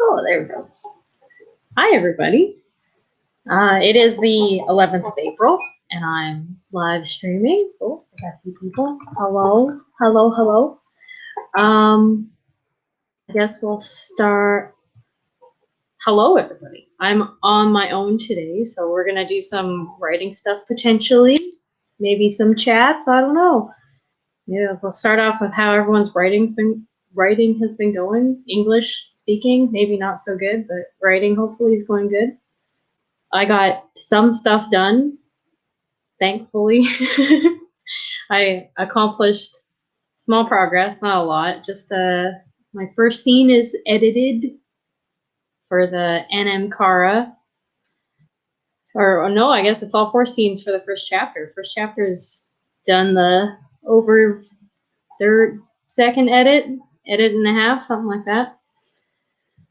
Oh, there we go. Hi, everybody. It is the 11th of April, and I'm live streaming. Oh, I got a few people. Hello, hello, hello. I guess we'll start. Hello, everybody. I'm on my own today, so we're gonna do some writing stuff potentially, maybe some chats. I don't know. Yeah, we'll start off with how everyone's writing has been going. English speaking, maybe not so good, but writing hopefully is going good. I got some stuff done, thankfully. I accomplished small progress, not a lot. Just my first scene is edited for the NM Kara. Or no, I guess it's all 4 scenes for the first chapter. First chapter is done, the over second edit and a half, something like that.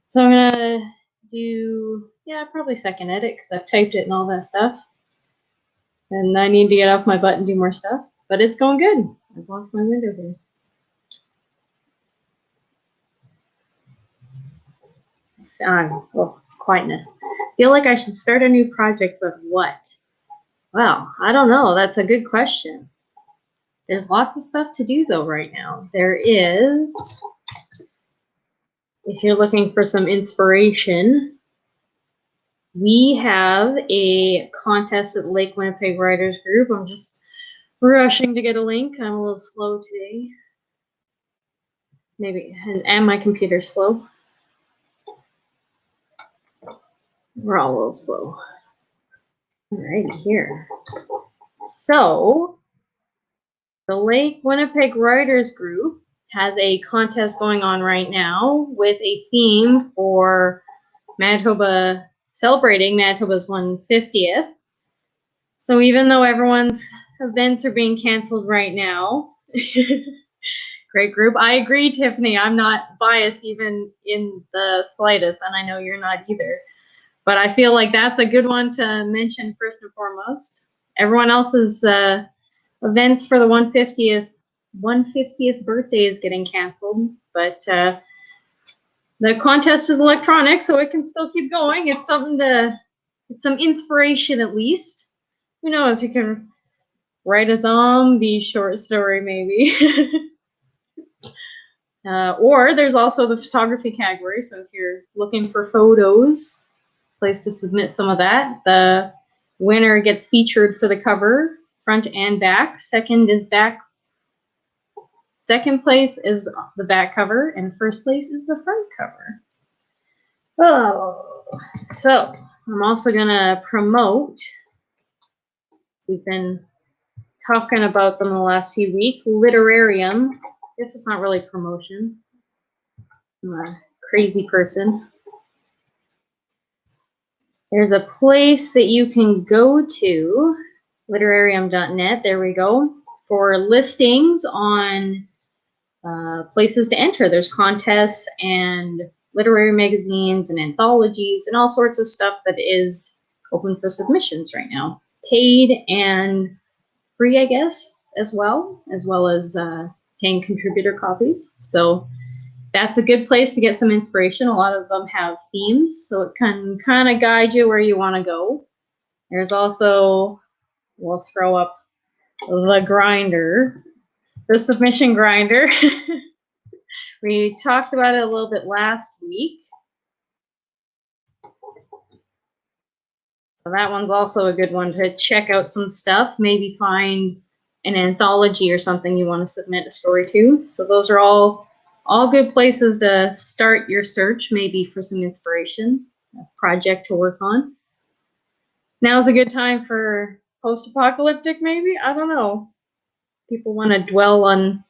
So I'm gonna do, yeah, probably second edit because I've typed it and all that stuff. And I need to get off my butt and do more stuff, but it's going good. I've lost my window here. Well, quietness. Feel like I should start a new project, but what? Well, I don't know. That's a good question. There's lots of stuff to do though right now. There is, if you're looking for some inspiration, we have a contest at the Lake Winnipeg Writers Group. I'm just rushing to get a link. I'm a little slow today. Maybe, and my computer's slow. We're all a little slow. Alrighty, here. So, the Lake Winnipeg Writers Group has a contest going on right now with a theme for Manitoba, celebrating Manitoba's 150th. So even though everyone's events are being canceled right now, great group. I agree, Tiffany. I'm not biased even in the slightest, and I know you're not either. But I feel like that's a good one to mention first and foremost. Everyone else's events for the 150th birthday is getting canceled, but the contest is electronic, so it can still keep going. It's something it's some inspiration at least. Who knows? You can write a zombie short story maybe. Or there's also the photography category. So if you're looking for photos, place to submit some of that. The winner gets featured for the cover, front and back. Second place is the back cover, and first place is the front cover. Oh, so I'm also gonna promote. We've been talking about them the last few weeks. NaNoWriMo. I guess it's not really promotion. I'm a crazy person. There's a place that you can go to, NaNoWriMo.net, there we go, for listings on places to enter. There's contests and literary magazines and anthologies and all sorts of stuff that is open for submissions right now. Paid and free, I guess, as well as paying contributor copies. So that's a good place to get some inspiration. A lot of them have themes, so it can kind of guide you where you want to go. There's also, we'll throw up the grinder, the submission grinder. We talked about it a little bit last week. So that one's also a good one to check out some stuff, maybe find an anthology or something you want to submit a story to. So those are all good places to start your search, maybe for some inspiration, a project to work on. Now's a good time for post-apocalyptic, maybe? I don't know. People want to dwell on,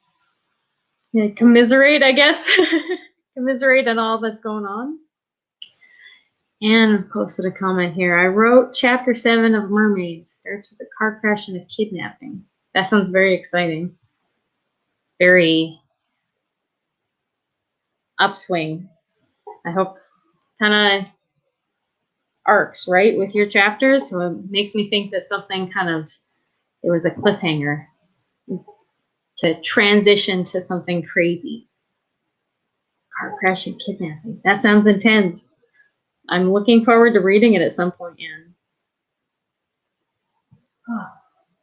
commiserate, I guess. Commiserate on all that's going on. And posted a comment here. I wrote chapter 7 of Mermaids. Starts with a car crash and a kidnapping. That sounds very exciting. Very upswing. I hope kind of arcs, right, with your chapters. So it makes me think that something it was a cliffhanger to transition to something crazy. Car crash and kidnapping. That sounds intense. I'm looking forward to reading it at some point, Anne. Oh,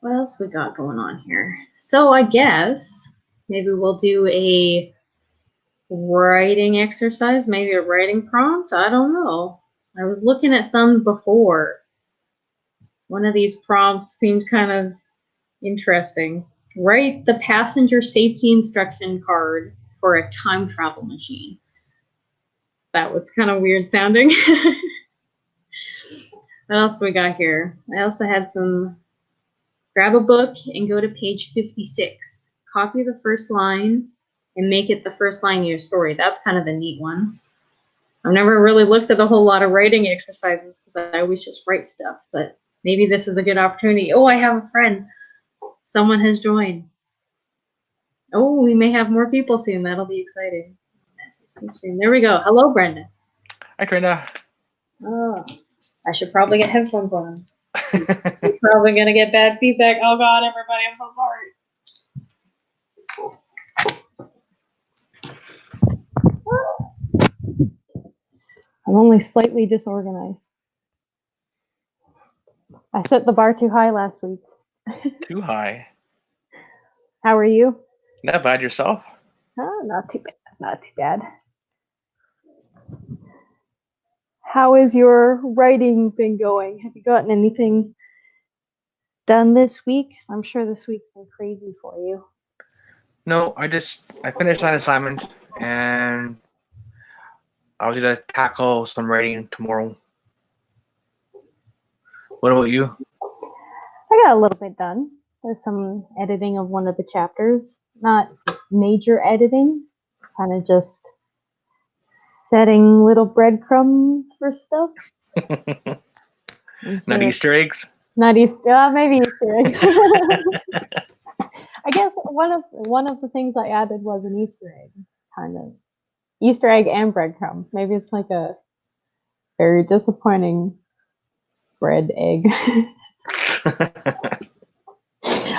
what else we got going on here? So I guess maybe we'll do a writing exercise, maybe a writing prompt. I don't know. I was looking at some before. One of these prompts seemed kind of interesting. Write the passenger safety instruction card for a time travel machine. That was kind of weird sounding. What else we got here? I also had some. Grab a book and go to page 56. Copy the first line and make it the first line of your story. That's kind of a neat one. I've never really looked at a whole lot of writing exercises because I always just write stuff, but maybe this is a good opportunity. Oh, I have a friend. Someone has joined. Oh, we may have more people soon. That'll be exciting. There we go. Hello, Brenda. Hi, Trynda. Oh, I should probably get headphones on. You're probably going to get bad feedback. Oh, God, everybody, I'm so sorry. I'm only slightly disorganized. I set the bar too high last week. Too high. How are you? Not bad. Yourself? Oh, not too bad. Not too bad. How has your writing been going? Have you gotten anything done this week? I'm sure this week's been crazy for you. No, I finished that assignment and I was gonna tackle some writing tomorrow. What about you? I got a little bit done. There's some editing of one of the chapters. Not major editing, kind of just setting little breadcrumbs for stuff. Not Easter eggs? Not Easter, maybe Easter eggs. I guess one of the things I added was an Easter egg, kind of. Easter egg and breadcrumb. Maybe it's like a very disappointing bread egg.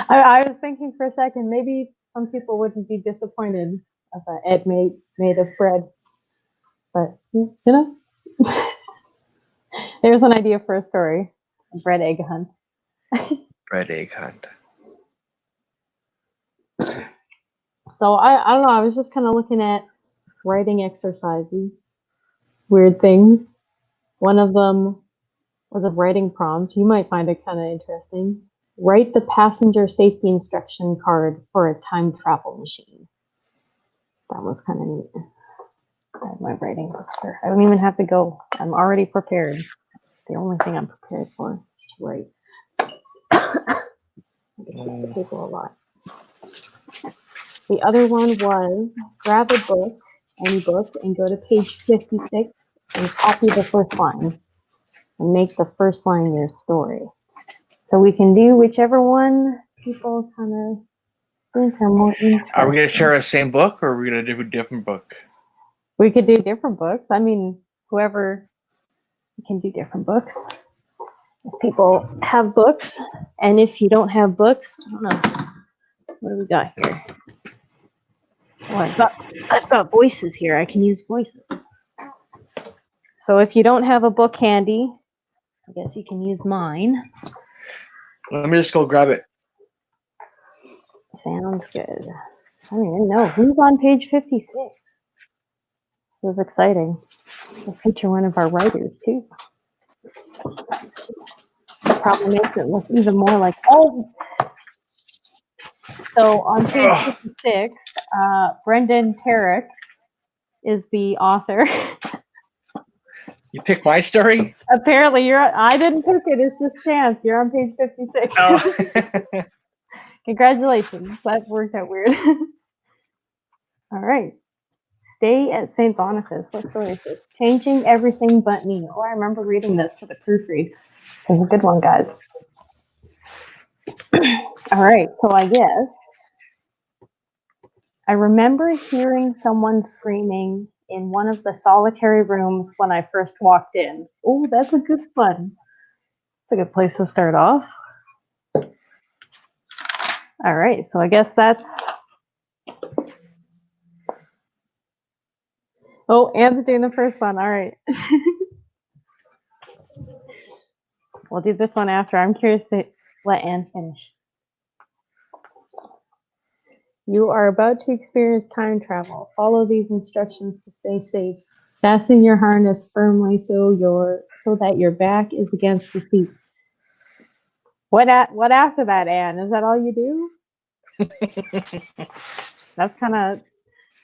I was thinking for a second, maybe some people wouldn't be disappointed if an egg made of bread. But, you know, there's an idea for a story. A bread egg hunt. Bread egg hunt. So I don't know, I was just kind of looking at writing exercises, weird things. One of them was a writing prompt. You might find it kind of interesting. Write the passenger safety instruction card for a time travel machine. That was kind of neat. I have my writing book. I don't even have to go. I'm already prepared. The only thing I'm prepared for is to write. I get to paper a lot. The other one was grab a book, any book, and go to page 56 and copy the first line and make the first line your story. So we can do whichever one people kind of think are more interesting. Are we going to share the same book or are we going to do a different book? We could do different books. I mean, whoever can do different books. If people have books, and if you don't have books, I don't know. What do we got here? Oh, I've got voices here. I can use voices. So if you don't have a book handy, I guess you can use mine. Let me just go grab it. Sounds good. I don't even know. Who's on page 56? This is exciting. We'll feature one of our writers, too. Probably makes it look even more like, oh. So on page 56, Brendan Perrick is the author. You picked my story? Apparently, I didn't pick it. It's just chance. You're on page 56. Oh. Congratulations. That worked out weird. All right. Stay at St. Boniface. What story is this? Changing Everything But Me. Oh, I remember reading this for the proofread. It's a good one, guys. All right. So I guess I remember hearing someone screaming in one of the solitary rooms when I first walked in. Oh, that's a good one. That's a good place to start off. All right, so I guess that's Oh, Anne's doing the first one. All right. We'll do this one after. I'm curious to let Anne finish. You are about to experience time travel. Follow these instructions to stay safe. Fasten your harness firmly so that your back is against the seat. What after that, Anne? Is that all you do? That's kind of.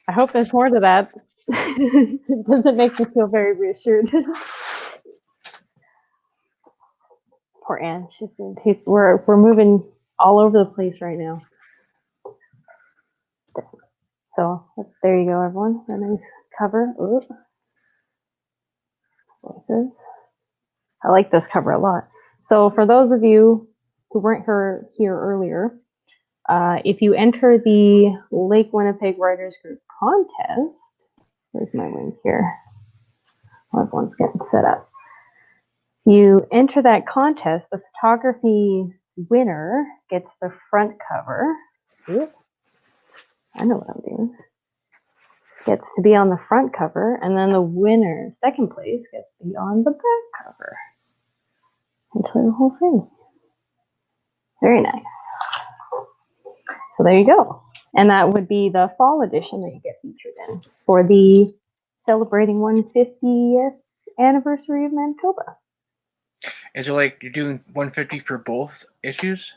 I hope there's more to that. It doesn't make me feel very reassured. Poor Anne. She's doing. We're moving all over the place right now. So there you go, everyone. A nice cover. Ooh. Places. I like this cover a lot. So for those of you who weren't here earlier, if you enter the Lake Winnipeg Writers Group contest, where's my link here? Everyone's getting set up. If you enter that contest, the photography winner gets the front cover. Ooh, I know what I'm doing. Gets to be on the front cover, and then the winner, second place, gets to be on the back cover. Enjoy the whole thing. Very nice. So there you go. And that would be the fall edition that you get featured in for the celebrating 150th anniversary of Manitoba. Is it like you're doing 150 for both issues?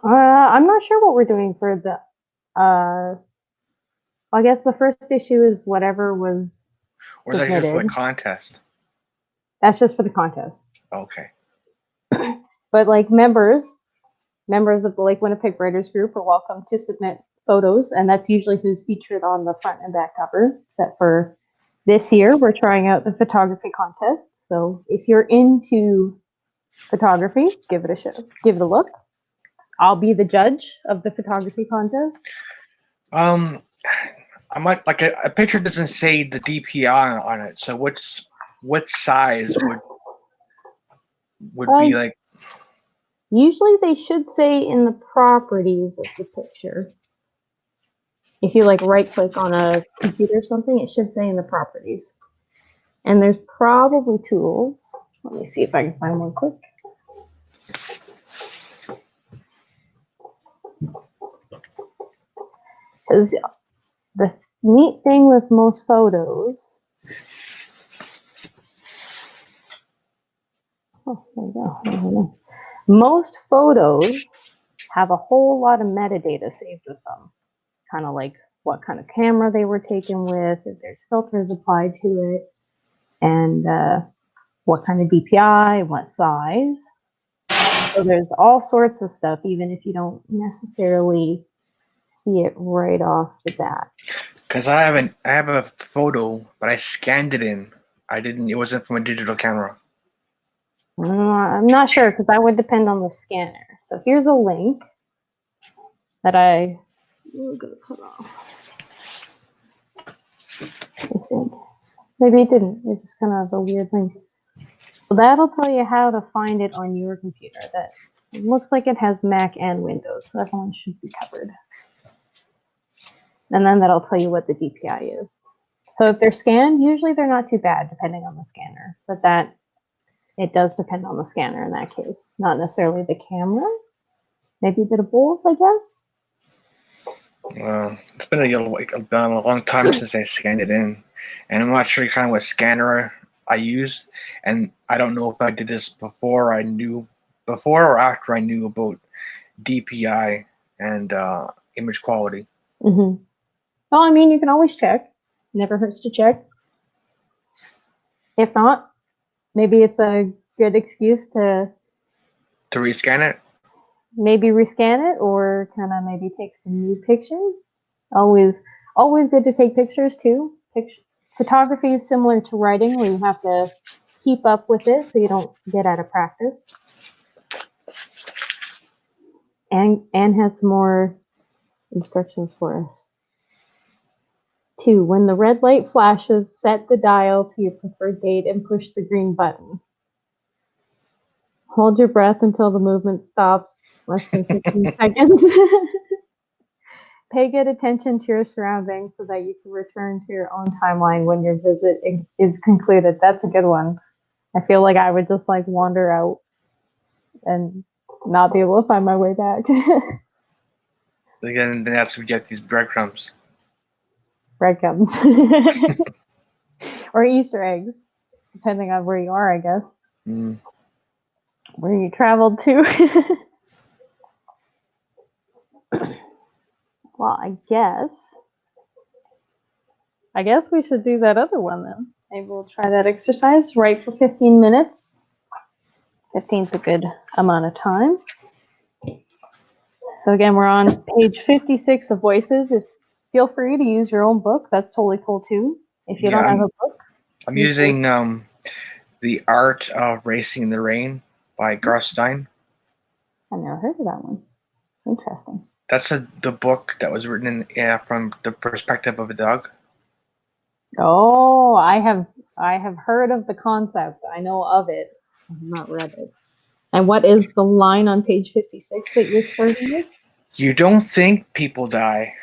I'm not sure what we're doing for the. I guess the first issue is whatever was Or is that submitted. just for the contest? That's just for the contest. Okay. But like members of the Lake Winnipeg Writers Group are welcome to submit photos, and that's usually who's featured on the front and back cover, except for this year, we're trying out the photography contest. So if you're into photography, give it a look. I'll be the judge of the photography contest. I might like a picture doesn't say the DPI on it. So what size would be like? Usually they should say in the properties of the picture. If you like right click on a computer or something, it should say in the properties. And there's probably tools. Let me see if I can find one quick. Because the neat thing with most photos. Oh, there you go. Most photos have a whole lot of metadata saved with them. Kind of like what kind of camera they were taken with, if there's filters applied to it, and what kind of DPI, what size. So there's all sorts of stuff, even if you don't necessarily see it right off the bat. Because I have a photo, but I scanned it in. It wasn't from a digital camera. I'm not sure, because that would depend on the scanner. So here's a link that I'm gonna cut off. I think. Maybe it didn't. It's just kind of a weird link. So that'll tell you how to find it on your computer. That it looks like it has Mac and Windows, so everyone should be covered. And then that'll tell you what the DPI is. So if they're scanned, usually they're not too bad, depending on the scanner. But it does depend on the scanner in that case, not necessarily the camera. Maybe a bit of both, I guess. It's been a long time since I scanned it in, and I'm not sure kind of what scanner I use, and I don't know if I did this before or after I knew about DPI and image quality. Mm-hmm. Well, I mean, you can always check. Never hurts to check. If not, maybe it's a good excuse to rescan it. Maybe rescan it, or kind of maybe take some new pictures. Always good to take pictures too. Photography is similar to writing, where you have to keep up with it so you don't get out of practice. And Anne has some more instructions for us. 2. When the red light flashes, set the dial to your preferred date and push the green button. Hold your breath until the movement stops, less than 15 seconds. pay good attention to your surroundings so that you can return to your own timeline when your visit is concluded. That's a good one. I feel like I would just like wander out and not be able to find my way back. Again, then that's where we get these breadcrumbs. Breadcrumbs. Or Easter eggs, depending on where you are, I guess. Mm. Where you traveled to. Well, I guess we should do that other one then. Maybe we'll try that exercise. Write for 15 minutes. 15 is a good amount of time. So again, we're on page 56 of Voices. Feel free to use your own book. That's totally cool too. If you don't have a book. I'm using The Art of Racing in the Rain by Garth Stein. I've never heard of that one. Interesting. That's the book that was written from the perspective of a dog. Oh, I have heard of the concept. I know of it. I have not read it. And what is the line on page 56 that you're flirting with? You don't think people die.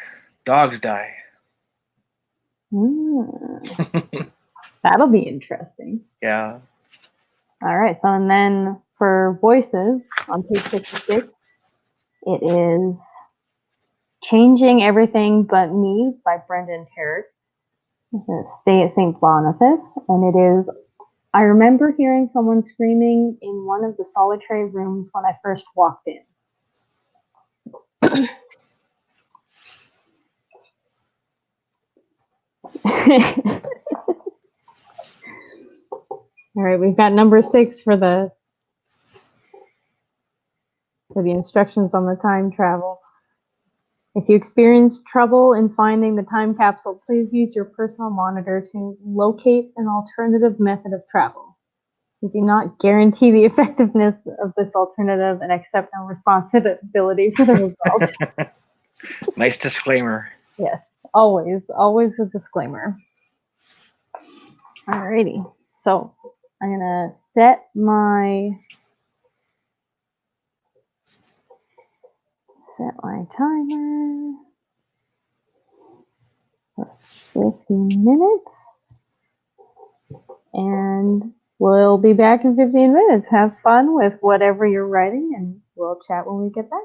Dogs die. That'll be interesting. Yeah. All right. So, and then for Voices on page 56, it is Changing Everything But Me by Brendan Terrick. Stay at St. Boniface. And it is, I remember hearing someone screaming in one of the solitary rooms when I first walked in. All right, we've got number 6 for the instructions on the time travel. If you experience trouble in finding the time capsule, please use your personal monitor to locate an alternative method of travel. We do not guarantee the effectiveness of this alternative and accept no responsibility for the results. Nice disclaimer. Yes, always a disclaimer. Alrighty, so I'm gonna set my timer for 15 minutes, and we'll be back in 15 minutes. Have fun with whatever you're writing, and we'll chat when we get back.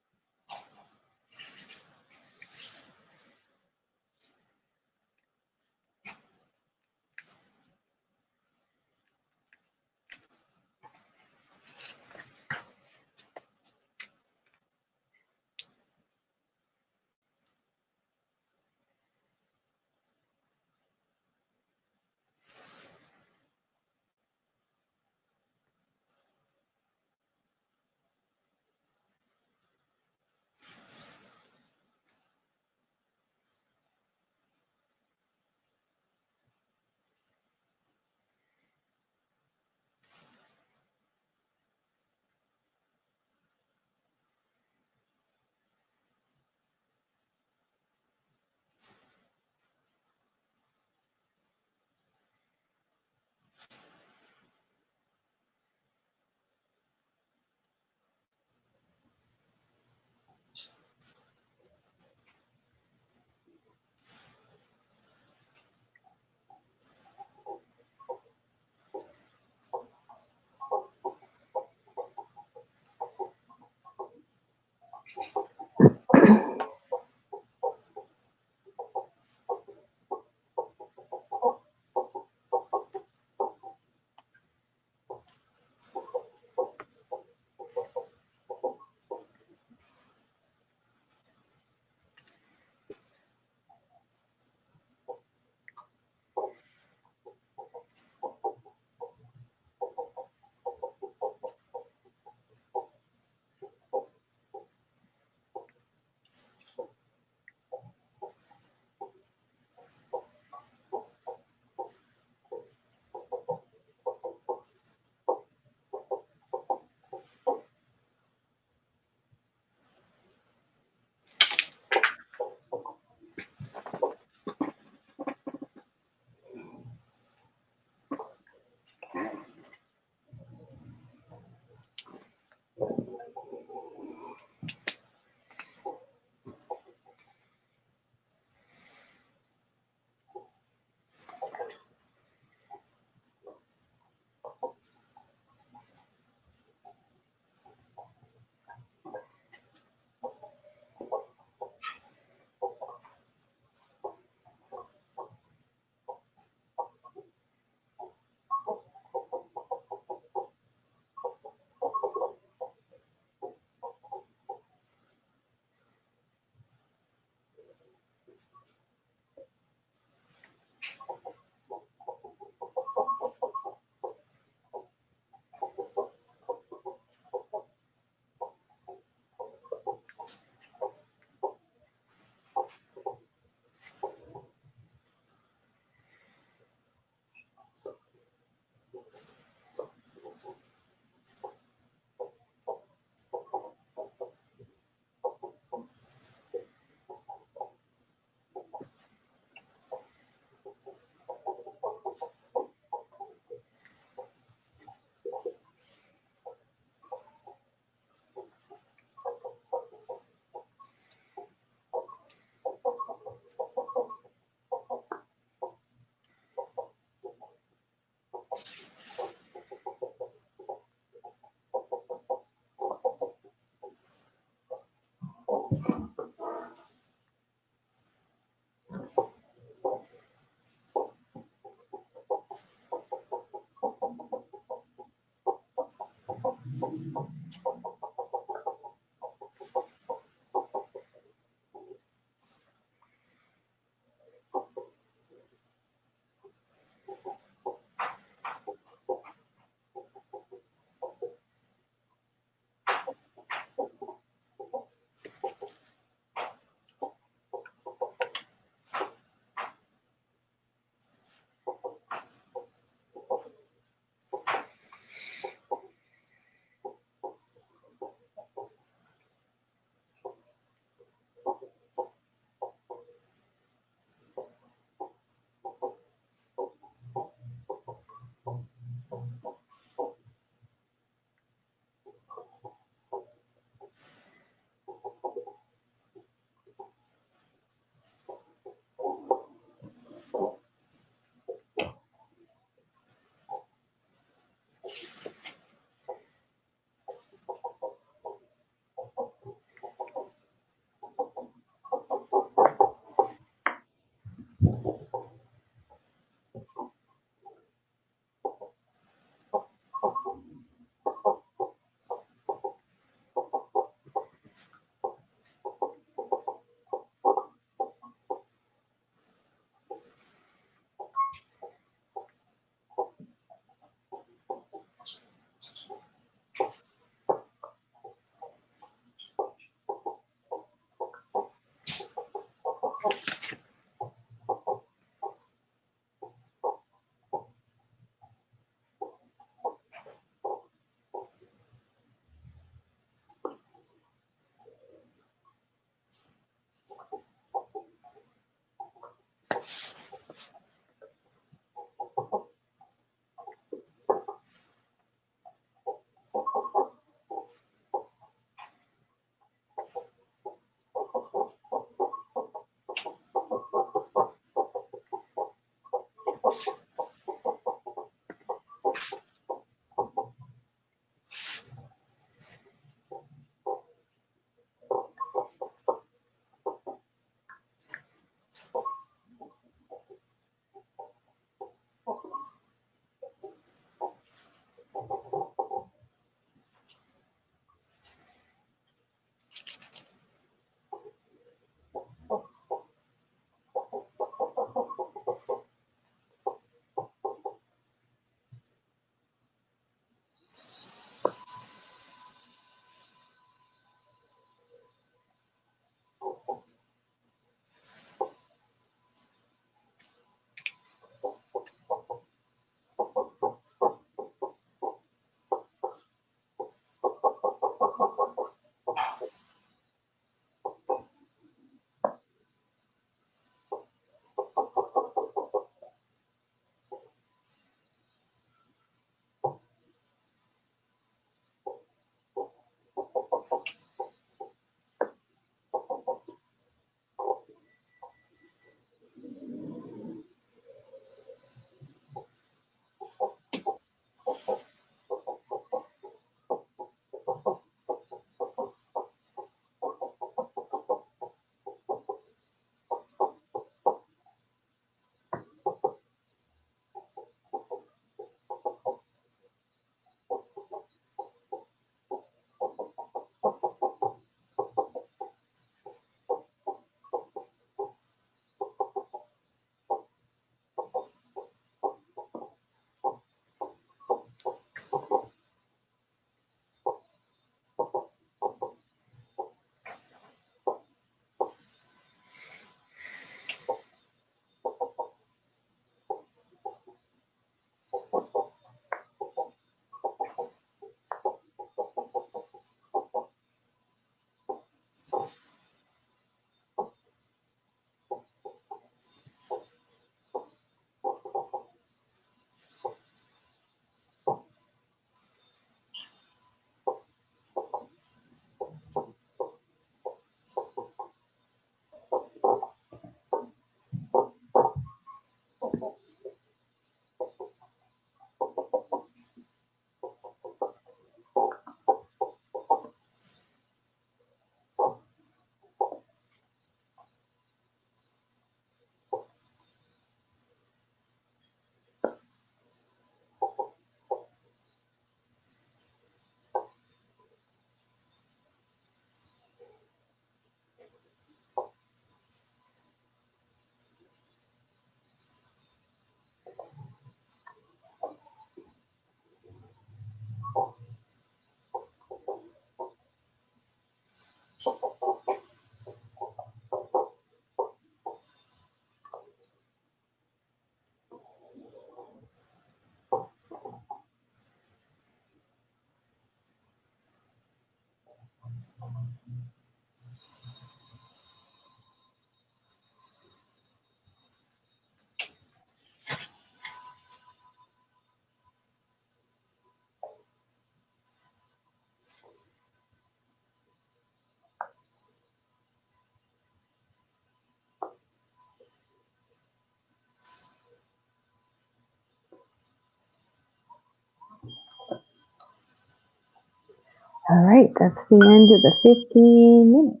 All right, that's the end of the 15 minutes.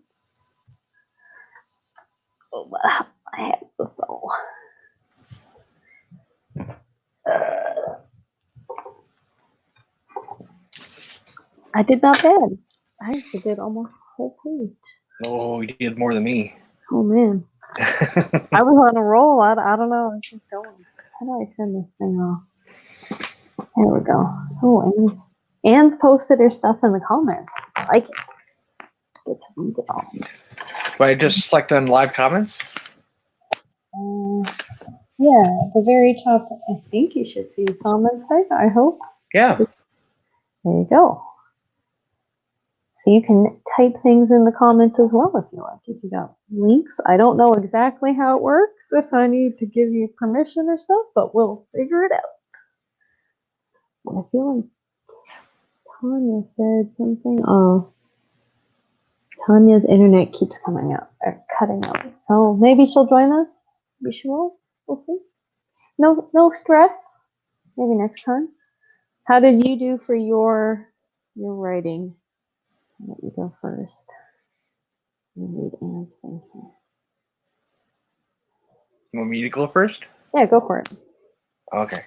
Oh, I have the soul. I did not bad. I actually did almost a whole page. Oh, you did more than me. Oh man, I was on a roll. I don't know. It's just going. How do I turn this thing off? There we go. Oh, Anne's posted her stuff in the comments. I like it. Get to read it all. But I just select on live comments. Yeah, at the very top, I think you should see comments there, I hope. Yeah. There you go. So you can type things in the comments as well if you like. If you got links, I don't know exactly how it works, if I need to give you permission or stuff, but we'll figure it out. I feel like Tanya said something. Oh, Tanya's internet keeps coming out or cutting out. So maybe she'll join us. Maybe she will. We'll see. No stress. Maybe next time. How did you do for your writing? I'll let you go first. Read Anne's thing here. You want me to go first? Yeah, go for it. Okay.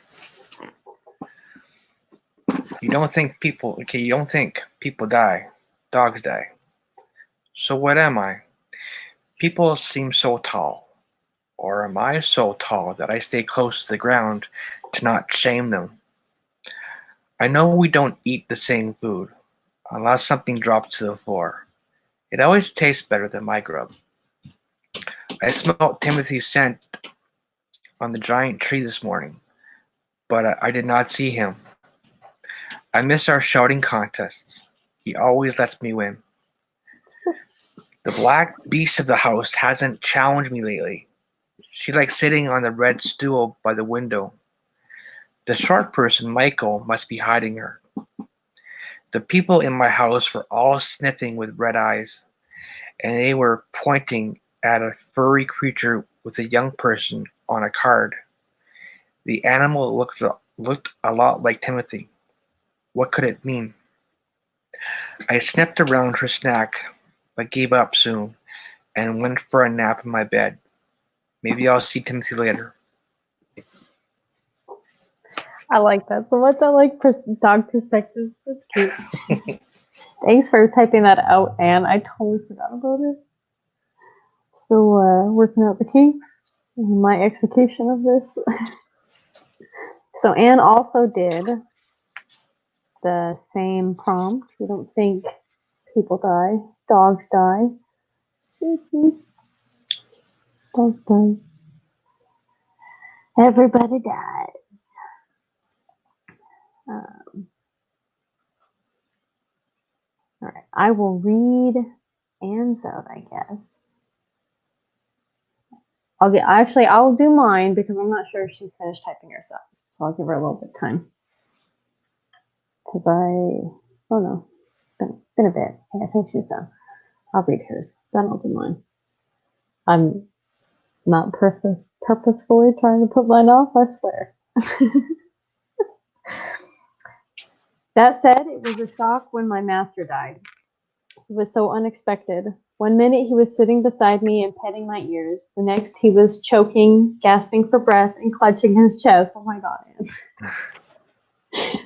You don't think people die. Dogs die. So what am I? People seem so tall. Or am I so tall that I stay close to the ground to not shame them? I know we don't eat the same food, unless something drops to the floor. It always tastes better than my grub. I smelled Timothy's scent on the giant tree this morning, but I did not see him. I miss our shouting contests. He always lets me win. The black beast of the house hasn't challenged me lately. She likes sitting on the red stool by the window. The short person, Michael, must be hiding her. The people in my house were all sniffing with red eyes, and they were pointing at a furry creature with a young person on a card. The animal looked a lot like Timothy. What could it mean? I sniffed around for snack, but gave up soon and went for a nap in my bed. Maybe I'll see Timothy later. I like that so much. I like dog perspectives. That's cute. Thanks for typing that out, Anne. I totally forgot about it. Still working out the kinks in my execution of this. So Anne also did the same prompt. You don't think people die. Dogs die. Dogs die. Everybody dies. All right. I will read Anne's out, I guess. I'll do mine because I'm not sure if she's finished typing her stuff. So I'll give her a little bit of time. Because I don't know. It's been a bit. Okay, I think she's done. I'll read hers. Then I'll do mine. I'm not purposefully trying to put mine off, I swear. That said, it was a shock when my master died. It was so unexpected. One minute he was sitting beside me and petting my ears. The next he was choking, gasping for breath, and clutching his chest. Oh my god, Anne.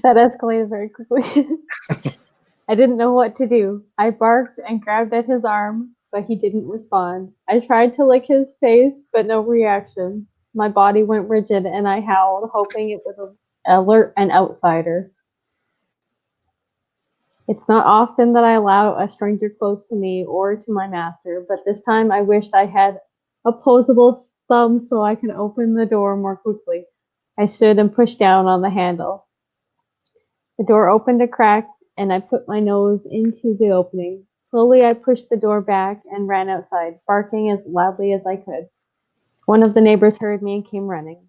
That escalated very quickly. I didn't know what to do. I barked and grabbed at his arm, but he didn't respond. I tried to lick his face, but no reaction. My body went rigid and I howled, hoping it would alert an outsider. It's not often that I allow a stranger close to me or to my master, but this time I wished I had opposable thumb so I can open the door more quickly. I stood and pushed down on the handle. The door opened a crack, and I put my nose into the opening. Slowly I pushed the door back and ran outside, barking as loudly as I could. One of the neighbors heard me and came running.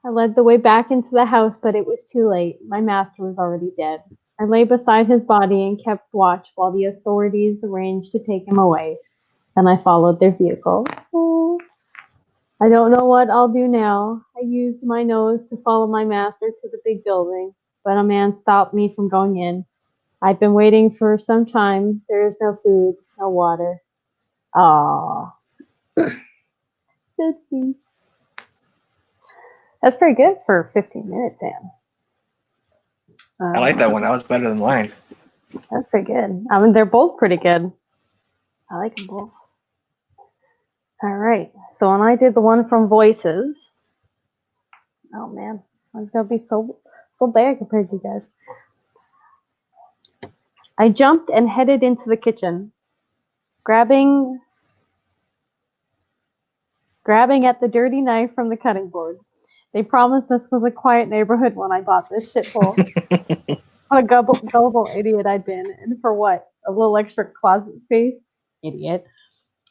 I led the way back into the house, but it was too late. My master was already dead. I lay beside his body and kept watch while the authorities arranged to take him away. Then I followed their vehicle. Oh. I don't know what I'll do now. I used my nose to follow my master to the big building, but a man stopped me from going in. I've been waiting for some time. There is no food, no water. Aww. That's pretty good for 15 minutes, Anne. I like that one. That was better than mine. That's pretty good. I mean, they're both pretty good. I like them both. All right. So when I did the one from Voices, oh man, mine's gonna be so bad compared to you guys. I jumped and headed into the kitchen, grabbing grabbing at the dirty knife from the cutting board. They promised this was a quiet neighborhood when I bought this shithole. What a gullible idiot I'd been. And for what? A little extra closet space? Idiot.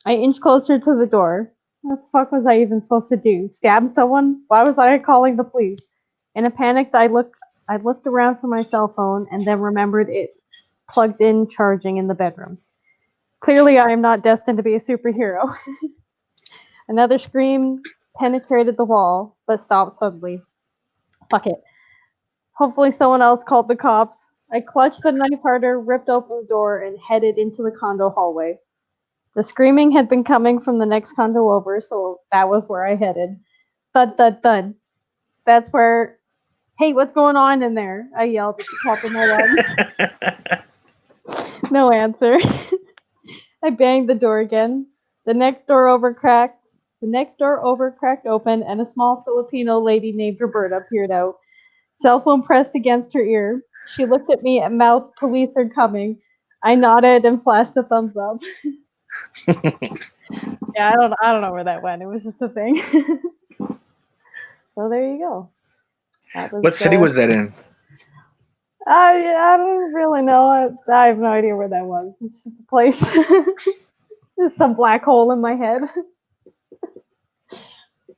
I inched closer to the door. What the fuck was I even supposed to do? Stab someone? Why was I calling the police? In a panic, I looked around for my cell phone and then remembered it plugged in, charging in the bedroom. Clearly, I am not destined to be a superhero. Another scream penetrated the wall, but stopped suddenly. Fuck it. Hopefully someone else called the cops. I clutched the knife harder, ripped open the door, and headed into the condo hallway. The screaming had been coming from the next condo over, so that was where I headed. Thud, thud, thud. That's where... Hey, what's going on in there? I yelled at the top of my lungs. No answer. I banged the door again. The next door over cracked open, and a small Filipino lady named Roberta peered out. Cell phone pressed against her ear. She looked at me and mouthed, "Police are coming." I nodded and flashed a thumbs up. Yeah, I don't know where that went. It was just a thing. So there you go. That was, What city was that in? I don't really know. I have no idea where that was. It's just a place. Just some black hole in my head.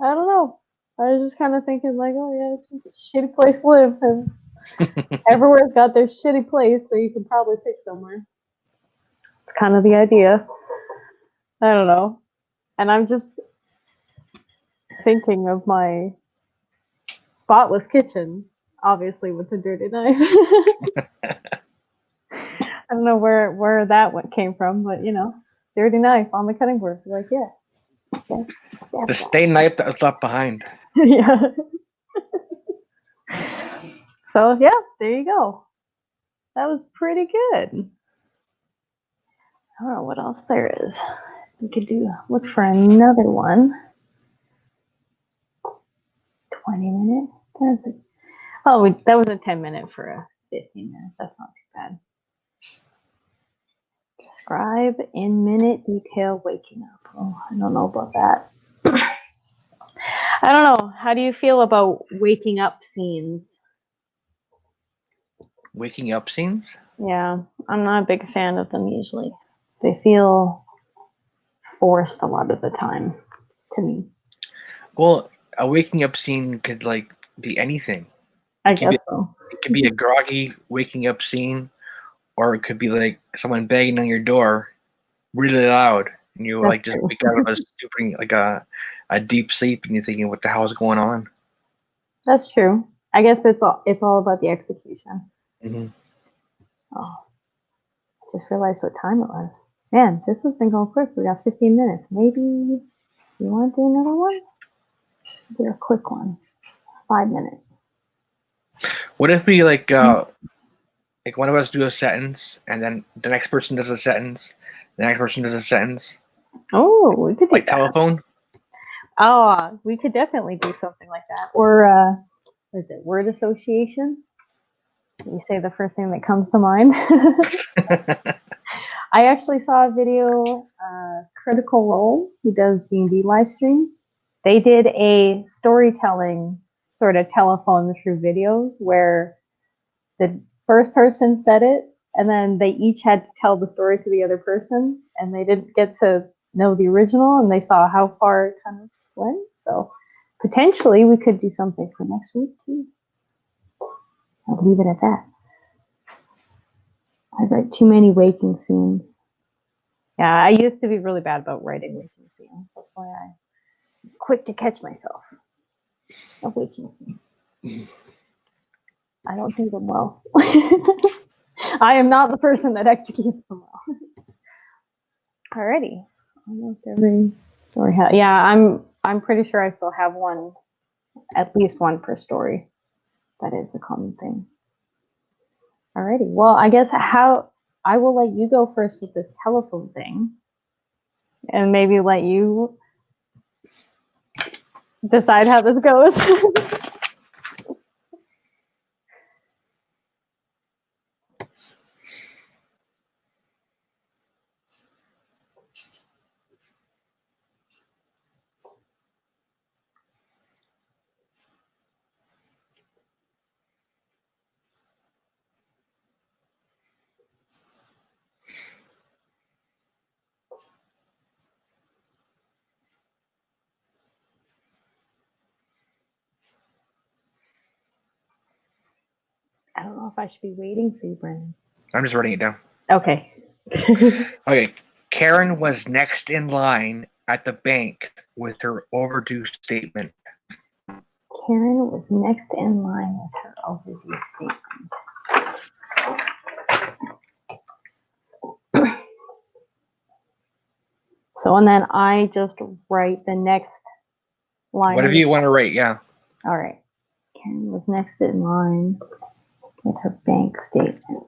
I don't know. I was just kind of thinking like, oh yeah, it's just a shitty place to live. And everywhere's got their shitty place, so you can probably pick somewhere. It's kind of the idea. I don't know. And I'm just thinking of my spotless kitchen, obviously with the dirty knife. I don't know where that one came from, but you know, dirty knife on the cutting board. Like, yeah. The stained knife that was left behind. Yeah. So yeah, there you go. That was pretty good. I don't know what else there is. We could look for another one. 20 minutes. That was a 10-minute for a 15 minutes. That's not too bad. Describe in minute detail waking up. Oh, I don't know about that. I don't know. How do you feel about waking up scenes? Waking up scenes? Yeah, I'm not a big fan of them usually. They feel forced a lot of the time to me. Well, a waking up scene could like be anything. I guess so. It could be a groggy waking up scene, or it could be like someone banging on your door really loud, and you That's like just true. wake out of a super like a deep sleep, and you're thinking, "What the hell is going on?" That's true. I guess it's all about the execution. Mm-hmm. Oh, I just realized what time it was. Man, this has been going quick. We got 15 minutes. Maybe you want to do another one? Do a quick one. 5 minutes. What if we like one of us do a sentence, and then the next person does a sentence, the next person does a sentence, Oh, we could do like that. telephone? Oh, we could definitely do something like that. Or, what is it, word association? You say the first thing that comes to mind. I actually saw a video, Critical Role, who does D&D live streams. They did a storytelling sort of telephone through videos where the first person said it, and then they each had to tell the story to the other person, and they didn't get to know the original, and they saw how far it kind of went. So potentially we could do something for next week too. I'll leave it at that. I write too many waking scenes. Yeah, I used to be really bad about writing waking scenes. That's why I'm quick to catch myself. A waking scene. I don't do them well. I am not the person that executes them well. Alrighty, almost every story. Yeah, I'm pretty sure I still have one, at least one per story. That is a common thing. Alrighty, well, I guess I will let you go first with this telephone thing, and maybe let you decide how this goes. I don't know if I should be waiting for you, Brandon. I'm just writing it down. Okay. Okay. Karen was next in line at the bank with her overdue statement. Karen was next in line with her overdue statement. So, and then I just write the next line. Whatever you want to write, yeah. All right. Karen was next in line with her bank statement.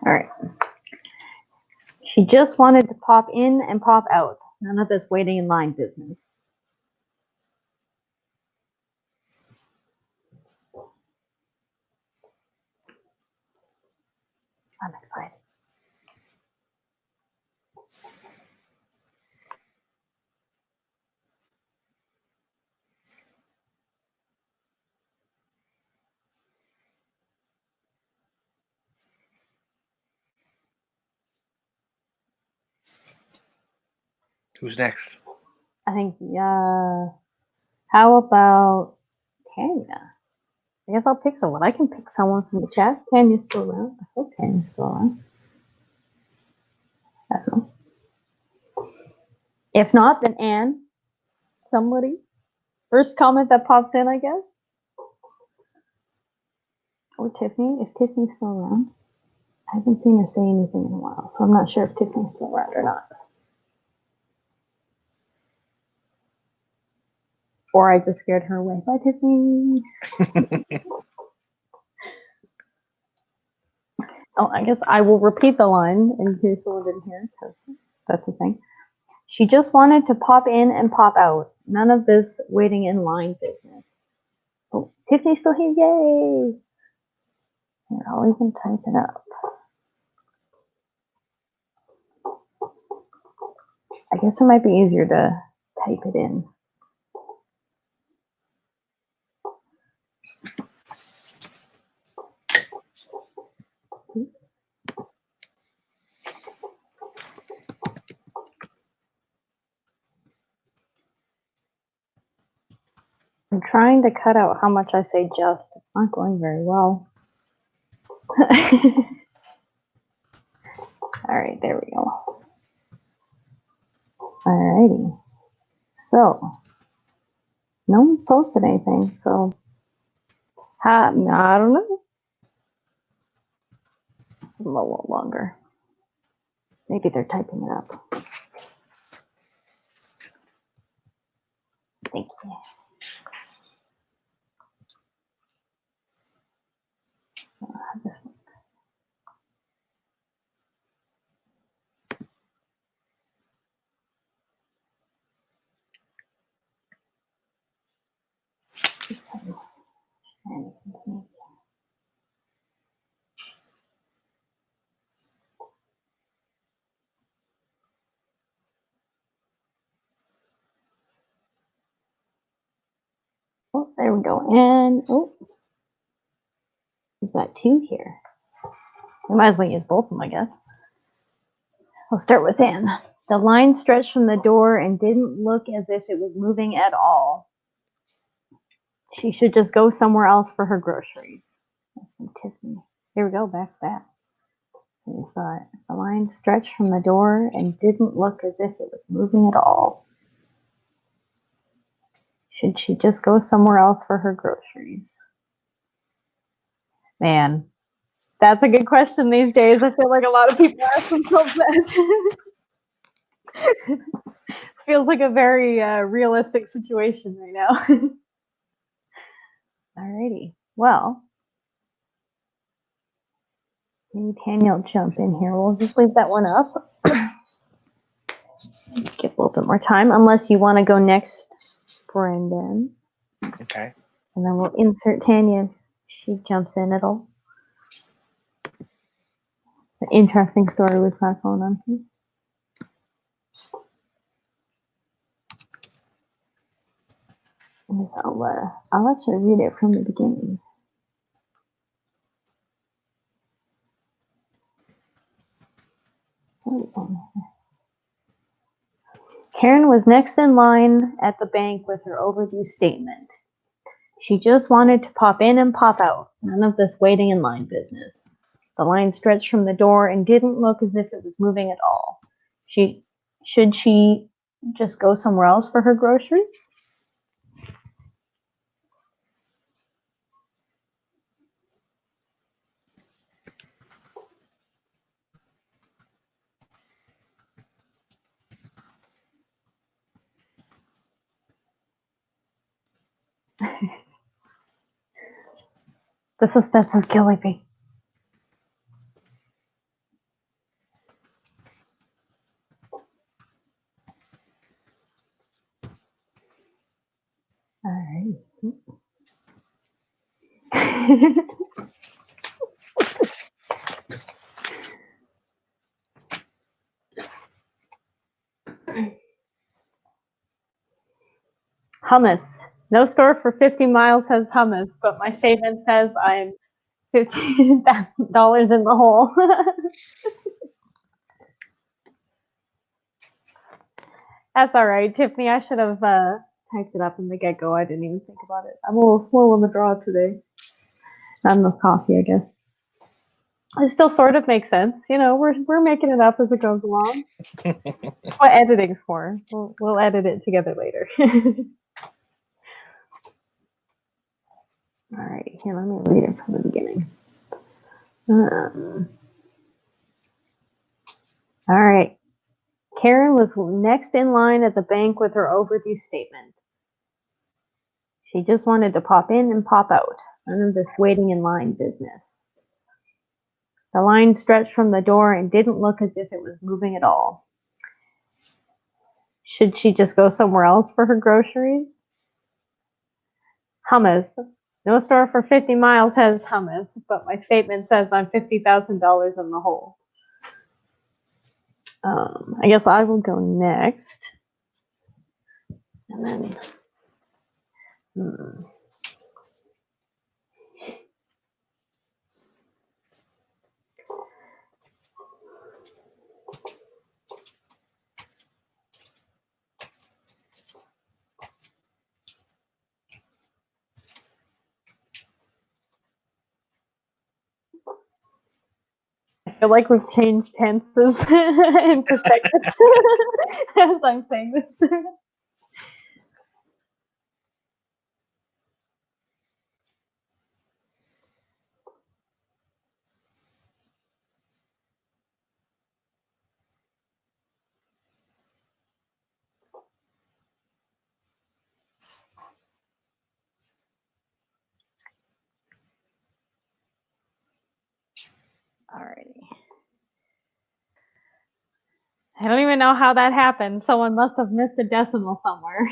All right. She just wanted to pop in and pop out. None of this waiting in line business. I'm excited. Who's next? I think, how about Tanya? I guess I'll pick someone. I can pick someone from the chat. Tanya's still around. I hope Tanya's still around. I don't know. If not, then Anne. Somebody. First comment that pops in, I guess. Or Tiffany, if Tiffany's still around. I haven't seen her say anything in a while, so I'm not sure if Tiffany's still around or not. Or I just scared her away. Bye, Tiffany. Oh, I guess I will repeat the line in case someone didn't hear, because that's the thing. She just wanted to pop in and pop out. None of this waiting in line business. Oh, Tiffany's still here. Yay! Here, I'll even type it up. I guess it might be easier to type it in. I'm trying to cut out how much I say just. It's not going very well. All right, there we go. Alrighty. So, no one's posted anything, so I don't know. A little longer. Maybe they're typing it up. Thank you. Oh, there we go. And oh, we've got two here. We might as well use both of them, I guess. I'll start with Anne. The line stretched from the door and didn't look as if it was moving at all. She should just go somewhere else for her groceries. That's from Tiffany. Here we go, back to that. So we thought the line stretched from the door and didn't look as if it was moving at all. Should she just go somewhere else for her groceries? Man, that's a good question these days. I feel like a lot of people ask themselves that. It feels like a very realistic situation right now. Alrighty. Well, maybe Tanya will jump in here. We'll just leave that one up. Give a little bit more time, unless you want to go next, Brendan. Okay. And then we'll insert Tanya. She jumps in. It's an interesting story with my phone on here. So I'll actually read it from the beginning. Karen was next in line at the bank with her overdue statement. She just wanted to pop in and pop out. None of this waiting in line business. The line stretched from the door and didn't look as if it was moving at all. Should she just go somewhere else for her groceries? The suspense is killing me. All right. Hummus. No store for 50 miles has hummus, but my statement says I'm $15,000 in the hole. That's all right, Tiffany. I should have typed it up in the get-go. I didn't even think about it. I'm a little slow on the draw today. Not enough coffee, I guess. It still sort of makes sense. You know, we're making it up as it goes along. What editing's for. We'll edit it together later. All right, here, let me read it from the beginning. All right. Karen was next in line at the bank with her overdue statement. She just wanted to pop in and pop out. None of this waiting in line business. The line stretched from the door and didn't look as if it was moving at all. Should she just go somewhere else for her groceries? Hummus. No store for 50 miles has hummus, but my statement says I'm $50,000 in the hole. I guess I will go next. And then, I feel like we've changed tenses and perspectives as I'm saying this. Alrighty. I don't even know how that happened. Someone must have missed a decimal somewhere.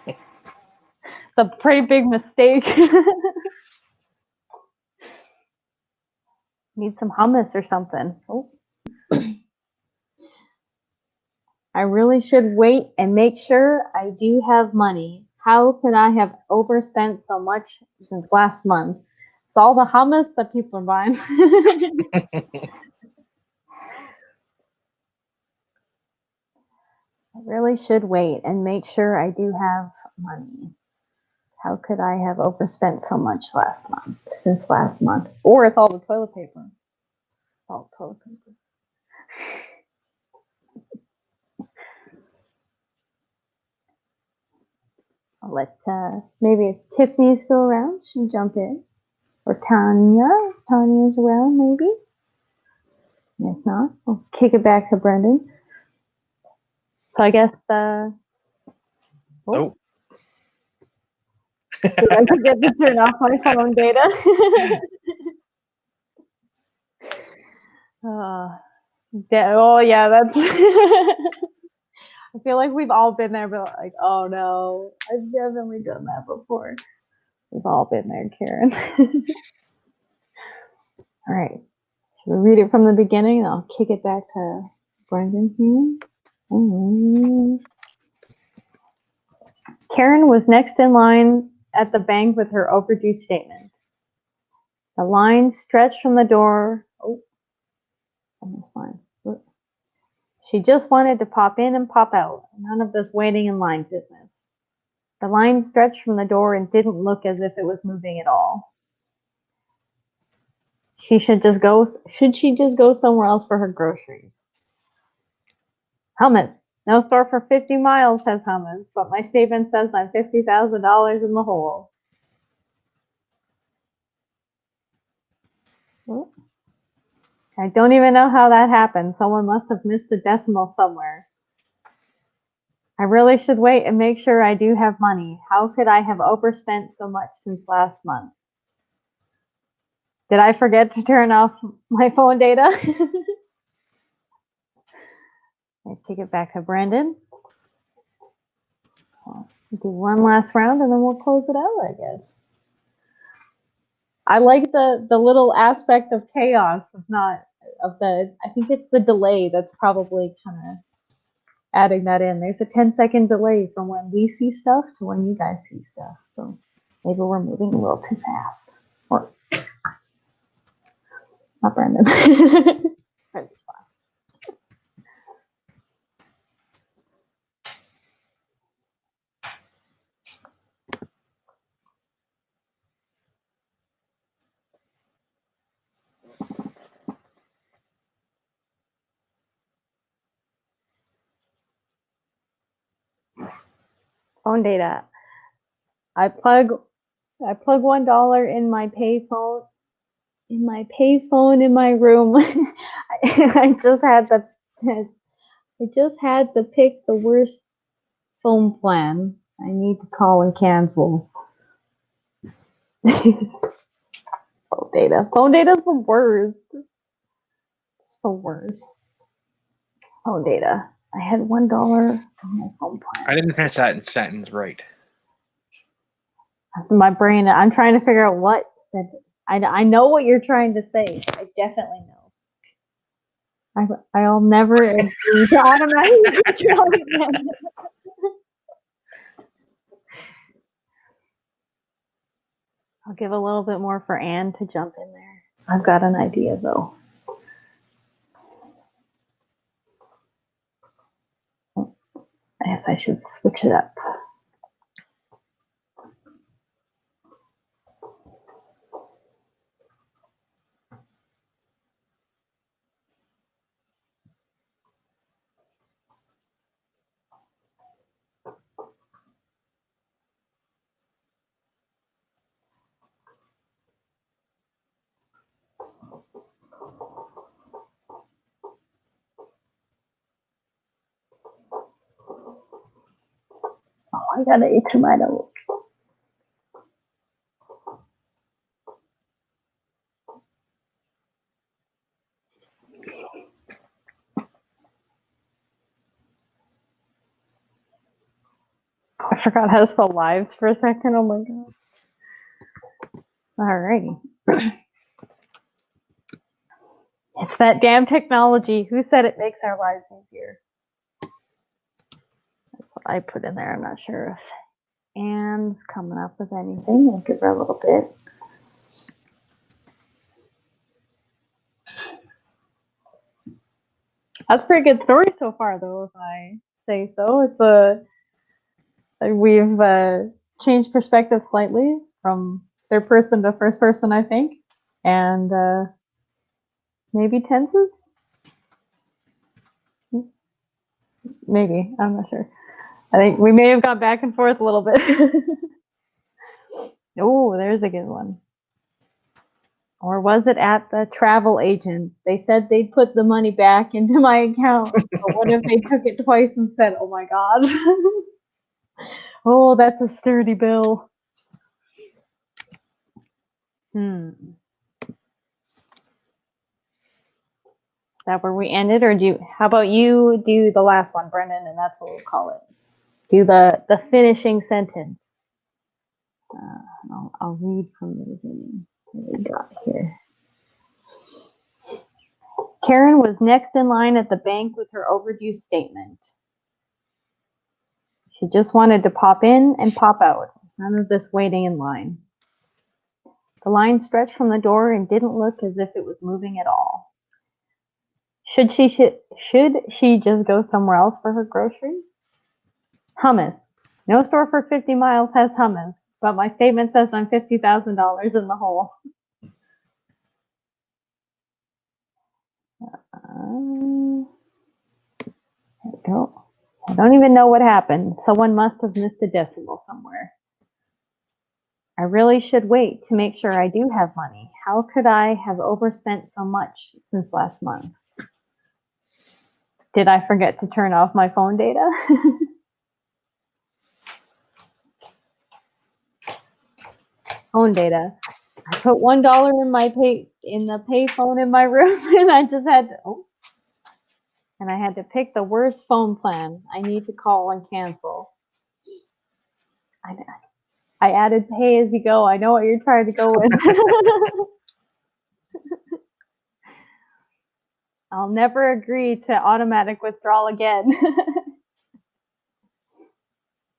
It's a pretty big mistake. Need some hummus or something. Oh. I really should wait and make sure I do have money. How could I have overspent so much since last month? It's all the hummus that people are buying. I really should wait and make sure I do have money. How could I have overspent so much since last month? Or it's all the toilet paper. All toilet paper. I'll let maybe if Tiffany's still around, she can jump in. Or Tanya. Tanya's around, maybe. If not, I'll kick it back to Brendan. So I guess Oh. I forget to turn off my phone data. Oh yeah, that's I feel like we've all been there, but like, oh no, I've definitely done that before. We've all been there, Karen. All right. Should we read it from the beginning? I'll kick it back to Brendan here. Karen was next in line at the bank with her overdue statement. The line stretched from the door. Oh, I missed mine. She just wanted to pop in and pop out. None of this waiting in line business. The line stretched from the door and didn't look as if it was moving at all. Should she just go somewhere else for her groceries? Hummus. No store for 50 miles has hummus, but my statement says I'm $50,000 in the hole. I don't even know how that happened. Someone must have missed a decimal somewhere. I really should wait and make sure I do have money. How could I have overspent so much since last month? Did I forget to turn off my phone data? I take it back to Brandon. We'll do one last round and then we'll close it out, I guess. I like the little aspect of chaos I think it's the delay that's probably kind of adding that in. There's a 10-second delay from when we see stuff to when you guys see stuff. So maybe we're moving a little too fast. Or not Brandon. Brandon's fine. Phone data. I plug $1 in my payphone in my room. I just had to pick the worst phone plan. I need to call and cancel. Phone data. Phone data's the worst. It's the worst. Phone data. I had $1 on my phone plan. I didn't finish that sentence right. My brain, I'm trying to figure out what sentence. I know what you're trying to say. I definitely know. I'll never agree to automatically control again. I'll give a little bit more for Anne to jump in there. I've got an idea though. I guess I should switch it up. Oh, I gotta eat tomato. I forgot how to spell lives for a second. Oh my god. Alrighty. It's that damn technology. Who said it makes our lives easier? That's what I put in there. I'm not sure if Anne's coming up with anything. We'll give her a little bit. That's a pretty good story so far, though, if I say so. We've changed perspective slightly from third person to first person, I think, and maybe tenses. Maybe, I'm not sure. I think we may have gone back and forth a little bit. Oh, there's a good one. Or was it at the travel agent? They said they'd put the money back into my account. But what if they took it twice and said, oh my god. Oh, that's a sturdy bill. That that where we ended, or how about you do the last one, Brendan, and that's what we'll call it. Do the finishing sentence. I'll read from the beginning. What we got here. Karen was next in line at the bank with her overdue statement. She just wanted to pop in and pop out. None of this waiting in line. The line stretched from the door and didn't look as if it was moving at all. Should she just go somewhere else for her groceries? Hummus. No store for 50 miles has hummus, but my statement says I'm $50,000 in the hole. There we go. I don't even know what happened. Someone must have missed a decimal somewhere. I really should wait to make sure I do have money. How could I have overspent so much since last month? Did I forget to turn off my phone data? Phone data. I put $1 in the pay phone in my room, and I just had to, and I had to pick the worst phone plan. I need to call and cancel. I added pay as you go. I know what you're trying to go with. I'll never agree to automatic withdrawal again.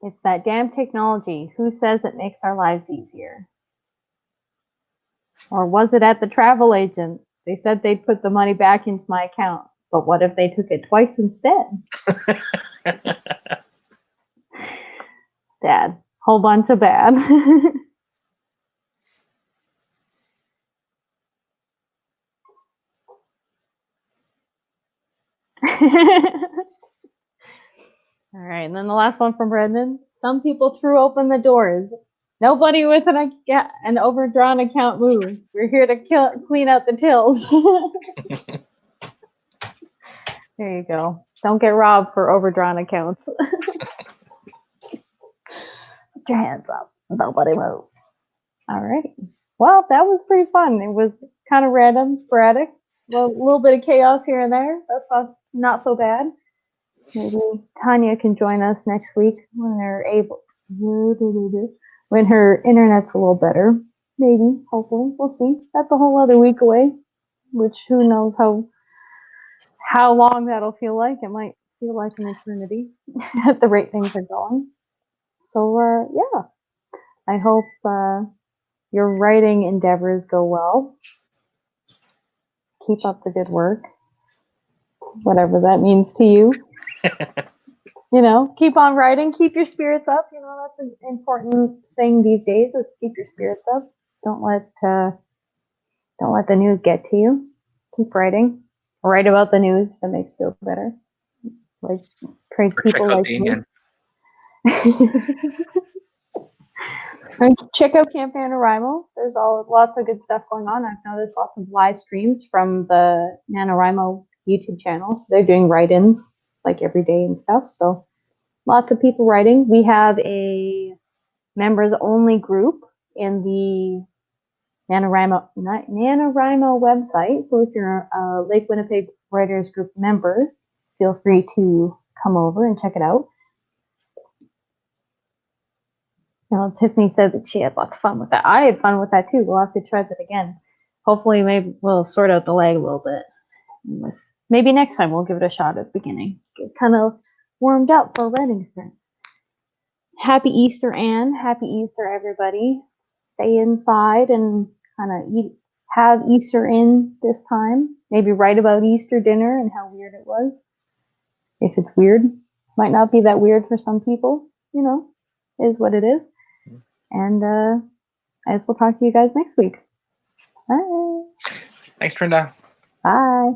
It's that damn technology. Who says it makes our lives easier? Or was it at the travel agent? They said they'd put the money back into my account. But what if they took it twice instead? Dad. Whole bunch of bad. All right, and then the last one from Brendan. Some people threw open the doors. Nobody with an overdrawn account moved. We're here to clean out the tills. There you go. Don't get robbed for overdrawn accounts. Put your hands up. Nobody move. All right. Well, that was pretty fun. It was kind of random, sporadic. A little bit of chaos here and there. That's not so bad. Maybe Tanya can join us next week when they're able. When her internet's a little better. Maybe, hopefully. We'll see. That's a whole other week away, which who knows how long that'll feel like. It might feel like an eternity at the rate things are going. So, yeah. I hope your writing endeavors go well. Keep up the good work. Whatever that means to you. Keep on writing, keep your spirits up. That's an important thing these days is keep your spirits up. Don't let the news get to you. Keep writing. Write about the news if it makes you feel better. Like crazy people like me. And check out Camp NaNoWriMo. There's lots of good stuff going on. I've noticed lots of live streams from the NaNoWriMo YouTube channel. So they're doing write-ins like every day and stuff. So lots of people writing. We have a members-only group in the NaNoWriMo website. So if you're a Lake Winnipeg Writers Group member, feel free to come over and check it out. Tiffany said that she had lots of fun with that. I had fun with that too. We'll have to try that again. Hopefully, maybe we'll sort out the lag a little bit. Maybe next time we'll give it a shot at the beginning. Get kind of warmed up for writing event. Happy Easter, Anne. Happy Easter, everybody. Stay inside and kind of have Easter in this time. Maybe write about Easter dinner and how weird it was. If it's weird, might not be that weird for some people. Is what it is. And I guess we'll talk to you guys next week. Bye. Thanks, Trynda. Bye.